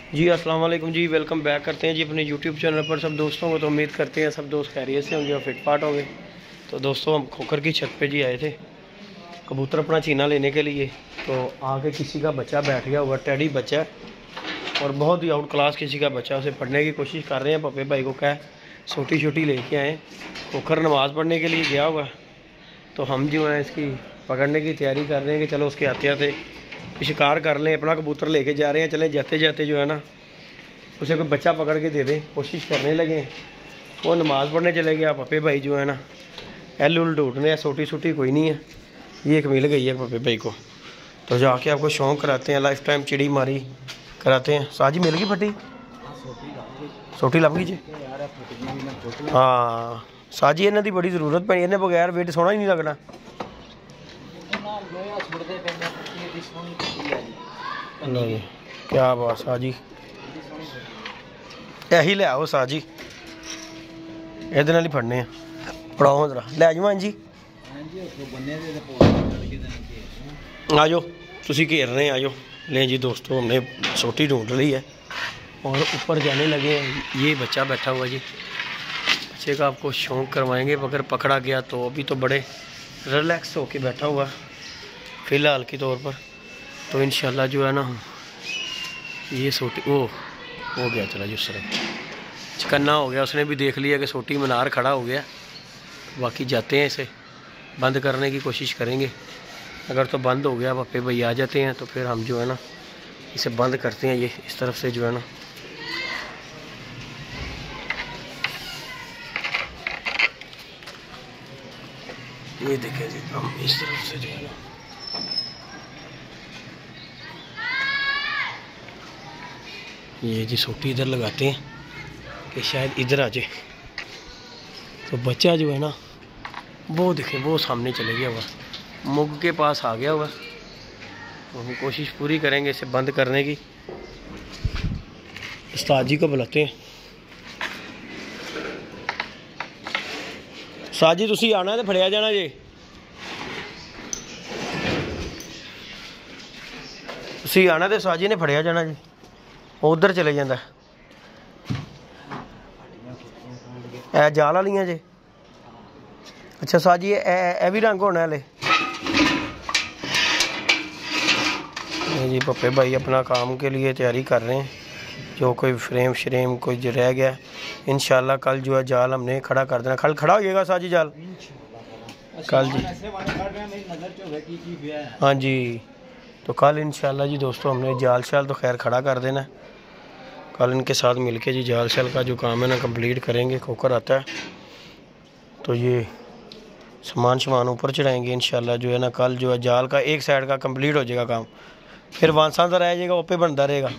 जी अस्सलाम वालेकुम जी, welcome back करते हैं जी अपने यूट्यूब चैनल पर सब दोस्तों को। तो उम्मीद करते हैं सब दोस्त खैरियत से होंगे और फिटफाट होंगे। तो दोस्तों हम खोखर की छत पे जी आए थे कबूतर अपना चीना लेने के लिए। तो आगे किसी का बच्चा बैठ गया हुआ, टैडी बच्चा है और बहुत ही आउट क्लास किसी का बच्चा, उसे पढ़ने की कोशिश कर रहे हैं। पप्पे भाई को क्या छोटी छोटी लेके आए, खोखर नमाज़ पढ़ने के लिए गया हुआ। तो हम जो है इसकी पकड़ने की तैयारी कर रहे हैं कि चलो उसके आते आते शिकार कर लें। अपना कबूतर लेके जा रहे हैं, चले जाते जाते जो है ना उसे कोई बच्चा पकड़ के दे दें, कोशिश करने लगे। वो नमाज़ पढ़ने चले गया। पप्पे भाई जो है ना एल उल ढूंढने हैं, छोटी छोटी कोई नहीं है, ये एक मिल गई है पप्पे भाई को। तो जाके आपको शौक़ कराते हैं, लाइफ टाइम चिड़ी मारी कराते हैं। साजी मिल गई फटी, छोटी लभ गई जी। हाँ साजी इन्हों की बड़ी जरूरत पैनी, इन्हें बगैर वेट सोना ही नहीं लगना। क्या बात साजी, यही ले आओ साजी, ये ही फड़ने पड़ाओ जरा लै जाओ। हाँ जी आ जाओ, तुम घेर रहे आ जाओ। ले जी दोस्तों हमने छोटी ढूंढ ली है और ऊपर जाने लगे हैं। ये बच्चा बैठा हुआ जी, बच्चे का आपको शौक़ करवाएंगे। अगर पकड़ा गया तो अभी तो बड़े रिलैक्स होके बैठा हुआ फ़िलहाल के तौर पर। तो इंशाल्लाह जो है ना ये छोटी वो हो गया, चला जी उस तरह चकन्ना हो गया, उसने भी देख लिया कि छोटी मीनार खड़ा हो गया। बाकी जाते हैं, इसे बंद करने की कोशिश करेंगे। अगर तो बंद हो गया, पप्पे भाई आ जाते हैं तो फिर हम जो है ना इसे बंद करते हैं। ये इस तरफ से जो है ना ये देखें जी, हम इस तरफ से जो है ना ये जी सोटी इधर लगाते हैं कि शायद इधर आ जाए। तो बच्चा जो है ना वो देखें, वो सामने चले गया हुआ, मुग के पास आ गया हुआ। तो हम कोशिश पूरी करेंगे इसे बंद करने की। उस्ताद जी को बुलाते हैं। उस्ताद जी तुसी आना तो फड़िया जाना जी, तुसी आना तो उस्ताद जी ने फड़िया जाना जी, उधर चले जाता। ए जाल वालियां जे, अच्छा उस्ताद जी ए भी रंग होना हले जी। पप्पे भाई अपना काम के लिए तैयारी कर रहे हैं। जो कोई फ्रेम श्रेम कोई जो रह गया, इंशाल्लाह कल जो है जाल हमने खड़ा कर देना। कल खड़ा हो जाएगा उस्ताद जी जाल कल जी। हाँ जी, तो कल इंशाल्लाह जी दोस्तों हमने जाल शाल तो खैर खड़ा कर देना है। कल इनके साथ मिलके जी जाल शाल का जो काम है ना कंप्लीट करेंगे। खोखर आता है तो ये सामान शमान ऊपर चढ़ाएंगे इंशाल्लाह जो है ना। कल जो है जाल का एक साइड का कंप्लीट हो जाएगा काम, फिर वांसा का रह जाएगा, ओपे बनता रहेगा।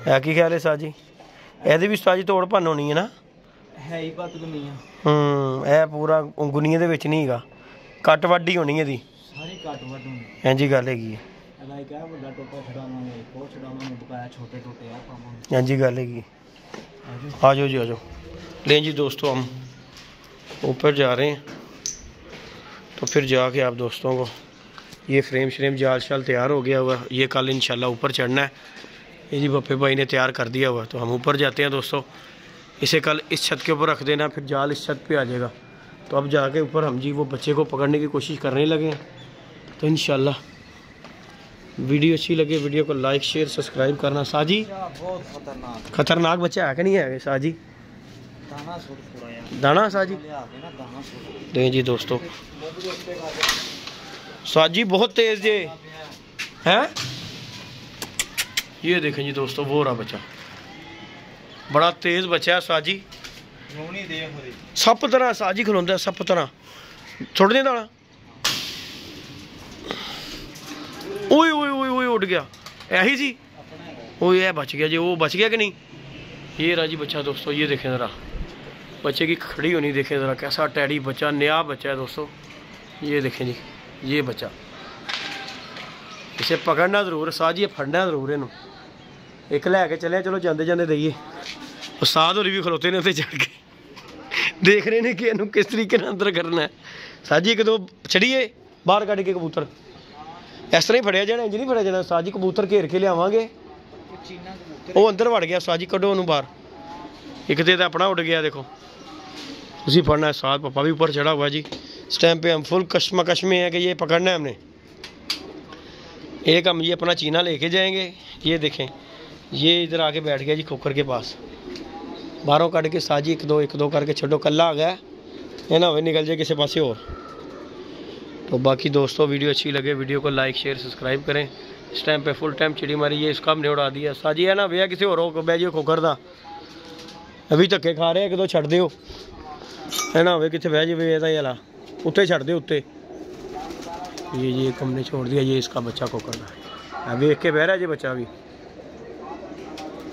है की ख्याल है साज जी? ਇਹਦੀ भी साज तोड़ भन्न होनी है ना? है ही बात नहीं है। ਇਹ ਪੂਰਾ ਗੁਨੀਏ ਦੇ ਵਿੱਚ ਨਹੀਂ ਹੈਗਾ, ਕੱਟ ਵੱਡੀ ਹੋਣੀ ਇਹਦੀ ਸਾਰੀ ਕੱਟ ਵੱਡ ਹੋਣੀ। ਹਾਂਜੀ ਗੱਲ ਹੈਗੀ ਹੈ। ਅਗਾਈ ਕਾ ਵੱਡਾ ਟੋਟਾ ਛਡਾਵਾਂਗੇ, ਕੋ ਛਡਾਵਾਂਗੇ, ਬਕਾਇਆ ਛੋਟੇ ਟੋਟੇ ਆ ਪਾਵਾਂਗੇ। ਹਾਂਜੀ ਗੱਲ ਹੈਗੀ। आ जाओ जी आ जाओ। लें जी दोस्तों हम ऊपर जा रहे हैं। तो फिर जाके आप दोस्तों को ये फ्रेम श्रेम जाल शाल तैयार हो गया हुआ, ये कल इंशाल्लाह ऊपर चढ़ना है। ये जी पप्पे भाई ने तैयार कर दिया हुआ। तो हम ऊपर जाते हैं दोस्तों, इसे कल इस छत के ऊपर रख देना, फिर जाल इस छत पे आ जाएगा। तो अब जाके ऊपर हम जी वो बच्चे को पकड़ने की कोशिश करने लगे हैं। तो इंशाल्लाह वीडियो अच्छी लगे, वीडियो को लाइक शेयर सब्सक्राइब करना। साजी बहुत खतरनाक बच्चा है कि नहीं है साजी? दाना छोड़ छोड़ा दाना साजी दें जी दोस्तों। साजी बहुत तेज जे हैं, ये देखें जी दोस्तों वो रहा बच्चा, बड़ा तेज बच्चा है साजी। सप तरह साजी खलोंदा, सप तरह छोड़ दें दाना। ओए ओए ओए ओए उड़ गया, यही सी वो ये बच गया जी, वो बच गया कि नहीं? ये रहा जी बच्चा दोस्तों, ये देखें ज़रा बच्चे की खड़ी होनी देखें ज़रा, कैसा टैडी बच्चा, नया बच्चा है दोस्तों। ये देखें जी ये बच्चा, इसे पकड़ना ज़रूर साज, ये फड़ना ज़रूर इनू। एक लैके चले, चलो जाते जाते दईए। उस्ताद होरी भी खलोते ने उत्ते चढ़ के देख रहे हैं कि इनू किस तरीके अंदर करना है। साजी एक दो चढ़िए बाहर कढ़ के कबूतर इस तरह ही फड़िया जाना, इंज नहीं फड़िया जाना। साजी कबूतर घेर के लियावांगे चीना कबूतर वो अंदर वड़ गया उस्ताद जी, कड्डो उन्होंने बाहर। एक तो अपना उड़ गया, देखो उसी फड़ना है। साथ पापा भी ऊपर चढ़ा हुआ है जी। इस टाइम पे हम फुल कश्मकश में है कि ये पकड़ना है हमने। एक हम ये अपना चीना लेके जाएंगे। ये देखें, ये इधर आके बैठ गया जी खोखर के पास। बाहरों कट के साजी एक दो करके छोड़ो, कल्ला आ गया है ना, वही निकल जाए किसी पासे और। तो बाकी दोस्तों वीडियो अच्छी लगे वीडियो को लाइक शेयर सब्सक्राइब करें। इस टाइम पे फुल टाइम चिड़ी मारी है, इसका हमने उड़ा दिया। साजी है ना भैया, किसी और बह जियो खोखर दा, अभी धक्के खा रहे हैं, एक दो छड़ दियो है ना, वे कितने बह जाए वाला उत्ते छड़ दे उत्ते। ये एक हमने छोड़ दिया, ये इसका बच्चा खोखर दा अभी देख के बह रहा है जी बच्चा भी।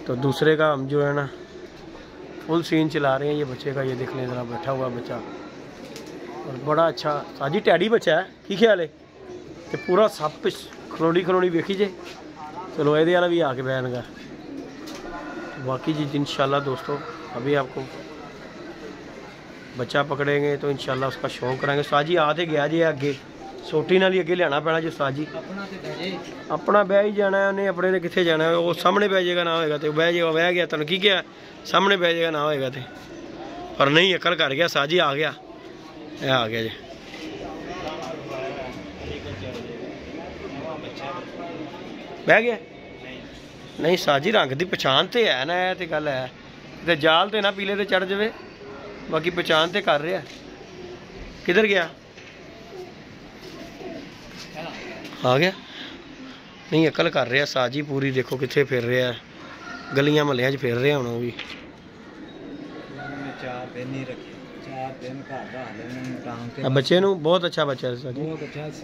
तो दूसरे का हम जो है ना फुल सीन चला रहे हैं ये बच्चे का। ये देख लें ज़रा, बैठा हुआ बच्चा और बड़ा अच्छा साजी टैडी बच्चा है। की ख्याल है कि पूरा सब खलोड़ी खलोड़ी वेखी जे। चलो ये वाला भी आके बहनगा। बाकी जी इंशाल्लाह दोस्तों अभी आपको बच्चा पकड़ेंगे तो इंशाल्लाह उसका शौक कराएंगे। साजी आते गया जी अगे, सोटी नाल ही अगे लियाना पैना जी। साजी अपना बह ही जाना है, उन्हें अपने ने कितने जाना है। वो सामने बह जाएगा ना होएगा तो बह जाएगा, बह गया तेन की क्या सामने बह जाएगा ना होएगा तो। पर नहीं अकल कर गया, साजी आ गया, यह आ गया जी। बह गया नहीं, साजी रंग की पछाण तो है ना, यह तो गल है। तो जाल तो ना पीले तो चढ़ जाए, बाकी पहचान तो कर रहा। किधर गया, आ गया नहीं, अकल कर रहा साजी पूरी। देखो कितने फिर रहा है, गलियां महलियां फिर रहा हूँ वो भी। 4 दिन ही रखे, 4 दिन घर बच्चे नू बहुत अच्छा बच्चा है साजी,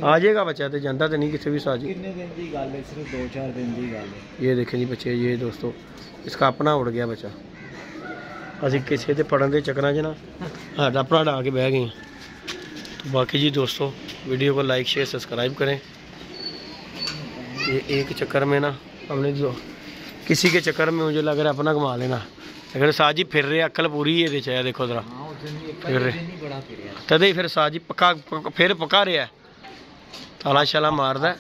आ जाएगा बच्चा तो जाता तो नहीं किसी भी साजी। कितने दिन की गल है, सिर्फ 2-4 दिन की गल है। ये देखें जी बच्चे, ये दोस्तों इसका अपना उड़ गया बच्चा। असी किसी के पढ़न के चक्कर च ना साडा अपना उड़ा के बह गए। तो बाकी जी दोस्तों वीडियो को लाइक शेयर सब्सक्राइब करें। ये एक चक्कर में ना हमने जो किसी के चक्कर में मुझे लग रहा है अपना घुमा लेना, लेकिन साजी फिर रहे, अक्ल पूरी है ये देखो जरा फिर रहे। तदे फिर साजी पक्का फिर पका रहा है, ताला शाला मारदा है।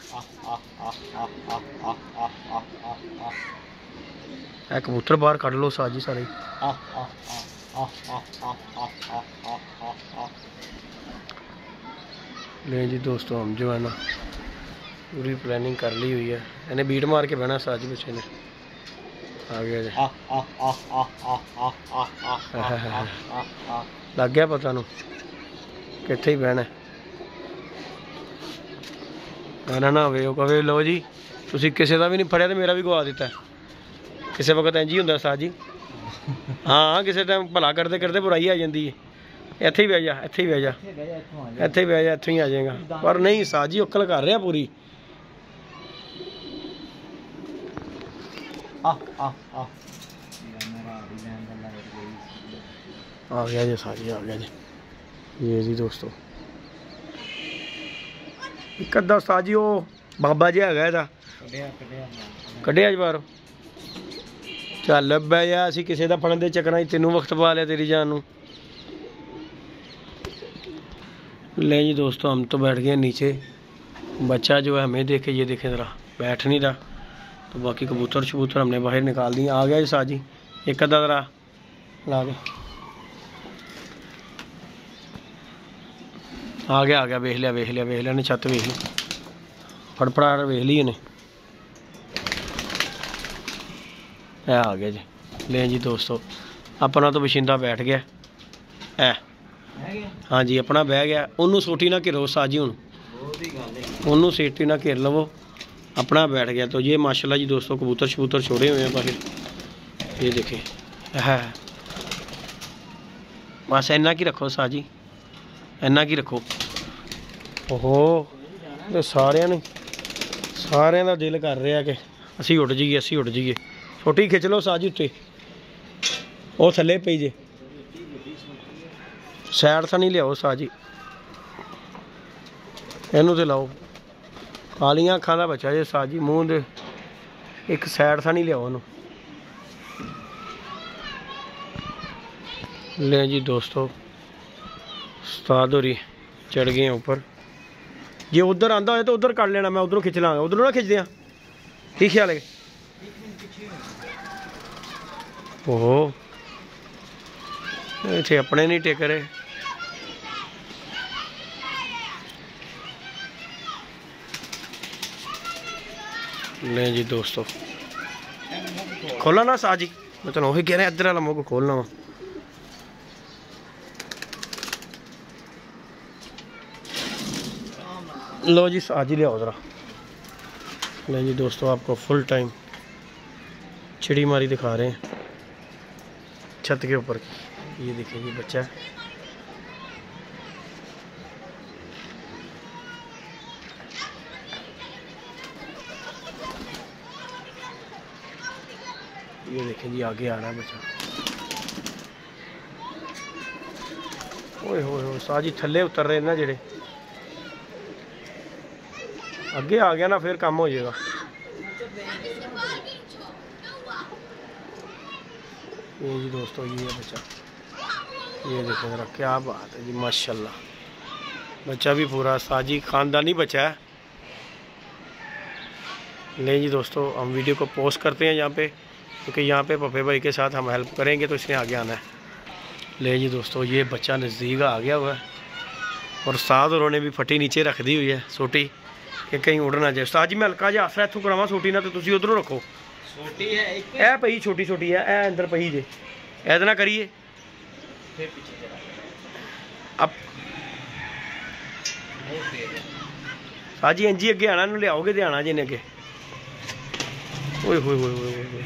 कबूतर बाहर कढ़ लो साजी सारे। ले जी दोस्तों हम जो है ना पूरी प्लानिंग कर ली हुई है। इन्हें बीट मार के बहना साजी बच्चे ने, आ गया जी। लग गया पता नू कित्थे ही बहना है ना वे कहे लो जी तुसी किसी का भी नहीं फड़िया तो मेरा भी गवा दिता। किसी वक्त इंज ही होंदा साजी। हाँ किसी टाइम भला करते करते बुराई आ जाती है। इत्थे ही बह जा, इत्थे ही बह जा, इत्थे ही बह जा, इत्थों ही आ जाएगा। पर नहीं साजी अक्ल कर रहा पूरी। आ गया जी साजी, आ गया जी। ये जी दोस्तों एक अद्धा साजी वो बाबा जी है कढ़िया जी बाहरों। चल बह जा, असी किसी का फड़न के चक्कर तेनों वक्त पा लिया तेरी जान नू। ले जी दोस्तों हम तो बैठ गए नीचे। बच्चा जो है हमें देखे, ये देखे ज़रा बैठ नहीं रहा। तो बाकी कबूतर शबूतर हमने बाहर निकाल दिए। आ गया जी साजी एक अद्धा ज़रा ला के आ गया वेख लिया ने छत वेख ली, फड़फड़ा वेख ली इन्हें, आ गया जी। ले जी दोस्तों अपना तो बशिंदा बैठ गया है। हाँ जी अपना बह गया। उन्होंने सोटी ना घिरो साजी, हूँ उन्होंने सीटी ना घेर लवो, अपना बैठ गया। तो ये माशाल्लाह जी दोस्तों कबूतर शबूतर छोड़े हुए हैं बाहर। ये देखें है बस इन्ना की रखो साजी, इन्ना की रखो। ओहो तो सारे का दिल कर रहा कि असी उड़ जाइए। छोटी खिंच लो साजी उत्ते, वो थले पई जे सैड सा नहीं लियाओ साजी, इनू तो लाओ। कालियां अखां दा बच्चा जे साजी, मूँह दे एक सैड सा नहीं लियाओ। ले जी दोस्तों उस्ताद होरी चढ़ गए ऊपर। जे उधर आंदा हो तो उधर कर लेना, मैं उधरों खिंच लाँगा, उधरों ना खिंच दियाँ। ठीक ख्याल है ओहो इतने अपने नहीं टेक रहे। ले जी दोस्तों खोला ना साजी, मैं तेन वही कह रहा इधर वाला मुग खोलना वा। लो जी साजी लियाओ जरा। ले जी दोस्तों आपको फुल टाइम चिड़ी मारी दिखा रहे हैं छत के ऊपर की। ये देखिए जी बच्चा है। ये देखें जी आगे आ रहा है बच्चा। ओए होए साजी थल्ले उतर रहे ना जेड़े, आगे आ गया ना फिर काम हो जाएगा। ये जी दोस्तों ये है बच्चा, ये देखो जरा क्या बात है जी माशाल्लाह। बच्चा भी पूरा साजी ख़ानदानी बच्चा है। ले जी दोस्तों हम वीडियो को पोस्ट करते हैं यहाँ पे, क्योंकि यहाँ पे पप्पे भाई के साथ हम हेल्प करेंगे तो इसने आगे आना है। ले जी दोस्तों ये बच्चा नज़दीक आ गया हुआ है और साथ उन्होंने भी फटी नीचे रख दी हुई है सोटी कि कहीं उड़ ना जाए। साथ जी मैं हल्का जिहा आसरा इत्थों करावां सोटी ना, तो तुसीं उधरों रखो। छोटी है एक ए पई छोटी छोटी है ए अंदर पई जे ऐसे ना करिए। फिर पीछे जरा अब साथ जी इंजी अगे आना, इन्हूं लियाओगे तो आना जी इन्हें अगे। ओए होए होए होए होए।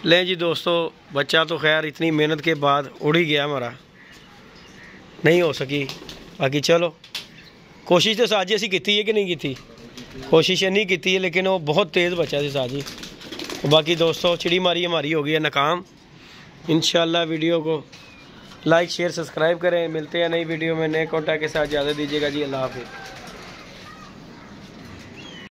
ले जी दोस्तों बच्चा तो खैर इतनी मेहनत के बाद उड़ ही गया हमारा, नहीं हो सकी। बाकी चलो कोशिश तो साजी असी की है कि नहीं की, कोशिश नहीं की है, लेकिन वो बहुत तेज़ बच्चा थी साजी। बाकी दोस्तों चिड़ी मारी हमारी हो गई है नाकाम। इंशाल्लाह वीडियो को लाइक शेयर सब्सक्राइब करें। मिलते हैं नई वीडियो में नए कॉन्टैक्ट के साथ। इजाज़त दीजिएगा जी, अल्लाह हाफिज़।